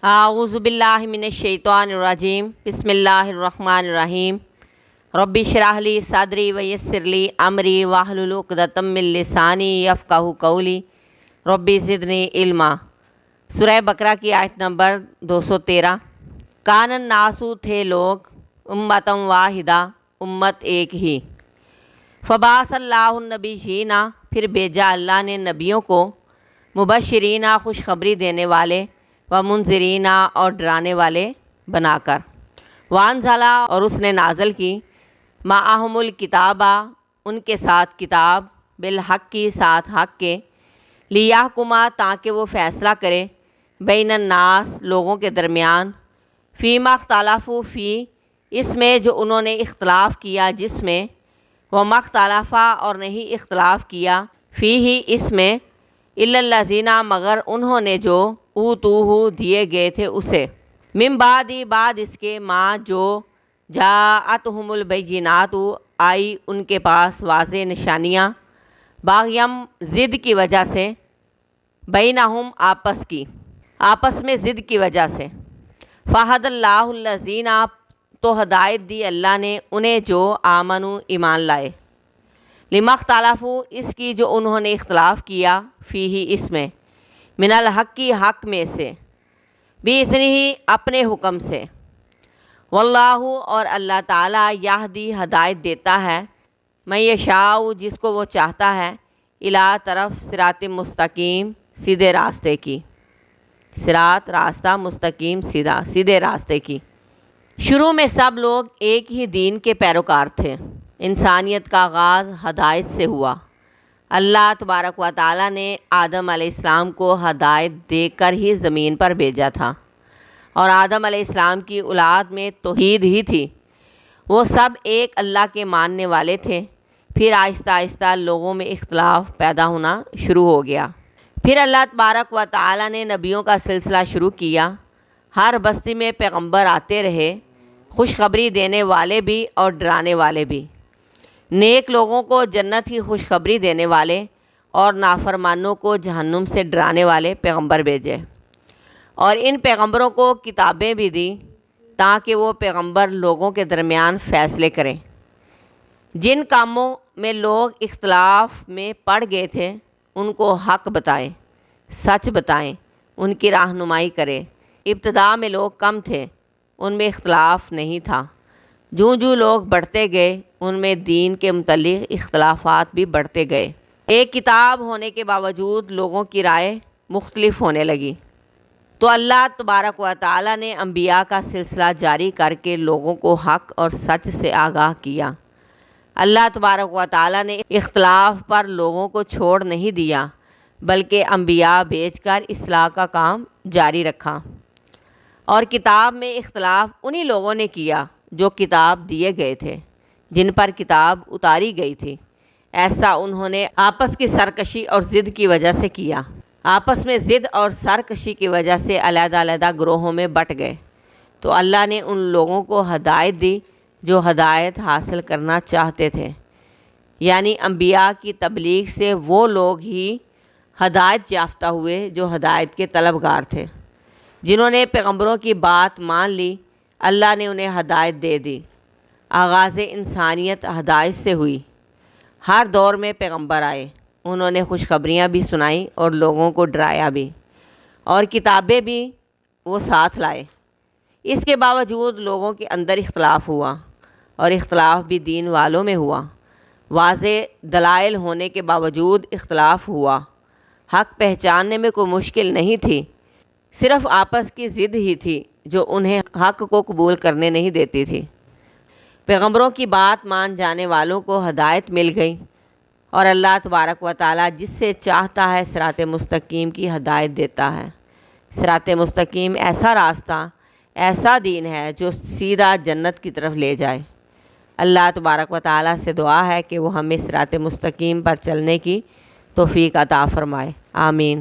اعوذ باللہ من الشیطان الرجیم بسم اللہ الرحمن الرحیم رب اشرح لی صدری ویسر لی امری واحلل عقدۃ من لسانی یفقہوا قولی رب زدنی علما۔ سورہ بقرہ کی آیت نمبر 213۔ کان الناس تھے لوگ امۃ واحدہ امت ایک ہی، فبعث اللہ النبیین پھر بھیجا اللہ نے نبیوں کو، مبشرین خوشخبری دینے والے، ومنذرین اور ڈرانے والے بنا کر، وانزلا اور اس نے نازل کی، معہم الکتابہ ان کے ساتھ کتاب، بالحق کی ساتھ حق کے، لیحکما تاکہ وہ فیصلہ کرے، بین الناس لوگوں کے درمیان، فیما اختلفوا فی اس میں جو انہوں نے اختلاف کیا جس میں، وما اختلفا اور نہیں اختلاف کیا فیہ اس میں، الا الذین مگر انہوں نے جو اوتوہ دیے گئے تھے اسے، من بعد بعد اس کے ما جو جاءتہم البینات آئی ان کے پاس واضح نشانیاں، باغیم ضد کی وجہ سے، بینہم آپس میں ضد کی وجہ سے، فہد اللہ الذین تو ہدایت دی اللہ نے انہیں جو آمنو ایمان لائے، لما اختلفوا اس کی جو انہوں نے اختلاف کیا، فیہ اس میں، من الحق کی حق میں سے، بِإِذْنِهِ اپنے حکم سے، واللہ اور اللہ تعالیٰ یہدی ہدایت دیتا ہے، من یشاء جس کو وہ چاہتا ہے، الی طرف صراط مستقیم سیدھے راستے کی، صراط راستہ مستقیم سیدھا سیدھے راستے کی۔ شروع میں سب لوگ ایک ہی دین کے پیروکار تھے، انسانیت کا آغاز ہدایت سے ہوا۔ اللہ تبارک و تعالیٰ نے آدم علیہ السلام کو ہدایت دے کر ہی زمین پر بھیجا تھا، اور آدم علیہ السلام کی اولاد میں توحید ہی تھی، وہ سب ایک اللہ کے ماننے والے تھے۔ پھر آہستہ آہستہ لوگوں میں اختلاف پیدا ہونا شروع ہو گیا، پھر اللہ تبارک و تعالیٰ نے نبیوں کا سلسلہ شروع کیا، ہر بستی میں پیغمبر آتے رہے، خوشخبری دینے والے بھی اور ڈرانے والے بھی، نیک لوگوں کو جنت کی خوشخبری دینے والے اور نافرمانوں کو جہنم سے ڈرانے والے پیغمبر بھیجے، اور ان پیغمبروں کو کتابیں بھی دی تاکہ وہ پیغمبر لوگوں کے درمیان فیصلے کریں، جن کاموں میں لوگ اختلاف میں پڑ گئے تھے ان کو حق بتائیں، سچ بتائیں، ان کی رہنمائی کرے۔ ابتدا میں لوگ کم تھے، ان میں اختلاف نہیں تھا، جو لوگ بڑھتے گئے ان میں دین کے متعلق اختلافات بھی بڑھتے گئے، ایک کتاب ہونے کے باوجود لوگوں کی رائے مختلف ہونے لگی، تو اللہ تبارک و تعالیٰ نے انبیاء کا سلسلہ جاری کر کے لوگوں کو حق اور سچ سے آگاہ کیا۔ اللہ تبارک و تعالیٰ نے اختلاف پر لوگوں کو چھوڑ نہیں دیا بلکہ انبیاء بھیج کر اصلاح کا کام جاری رکھا، اور کتاب میں اختلاف انہی لوگوں نے کیا جو کتاب دیے گئے تھے، جن پر کتاب اتاری گئی تھی۔ ایسا انہوں نے آپس کی سرکشی اور ضد کی وجہ سے کیا، آپس میں ضد اور سرکشی کی وجہ سے علیحدہ علیحدہ گروہوں میں بٹ گئے، تو اللہ نے ان لوگوں کو ہدایت دی جو ہدایت حاصل کرنا چاہتے تھے، یعنی انبیاء کی تبلیغ سے وہ لوگ ہی ہدایت یافتہ ہوئے جو ہدایت کے طلبگار تھے، جنہوں نے پیغمبروں کی بات مان لی، اللہ نے انہیں ہدایت دے دی۔ آغاز انسانیت ہدایت سے ہوئی، ہر دور میں پیغمبر آئے، انہوں نے خوشخبریاں بھی سنائیں اور لوگوں کو ڈرایا بھی، اور کتابیں بھی وہ ساتھ لائے۔ اس کے باوجود لوگوں کے اندر اختلاف ہوا، اور اختلاف بھی دین والوں میں ہوا، واضح دلائل ہونے کے باوجود اختلاف ہوا، حق پہچاننے میں کوئی مشکل نہیں تھی، صرف آپس کی ضد ہی تھی جو انہیں حق کو قبول کرنے نہیں دیتی تھی۔ پیغمبروں کی بات مان جانے والوں کو ہدایت مل گئی، اور اللہ تبارک و تعالیٰ جس سے چاہتا ہے صراط مستقیم کی ہدایت دیتا ہے۔ صراط مستقیم ایسا راستہ، ایسا دین ہے جو سیدھا جنت کی طرف لے جائے۔ اللہ تبارک و تعالیٰ سے دعا ہے کہ وہ ہمیں صراط مستقیم پر چلنے کی توفیق عطا فرمائے، آمین۔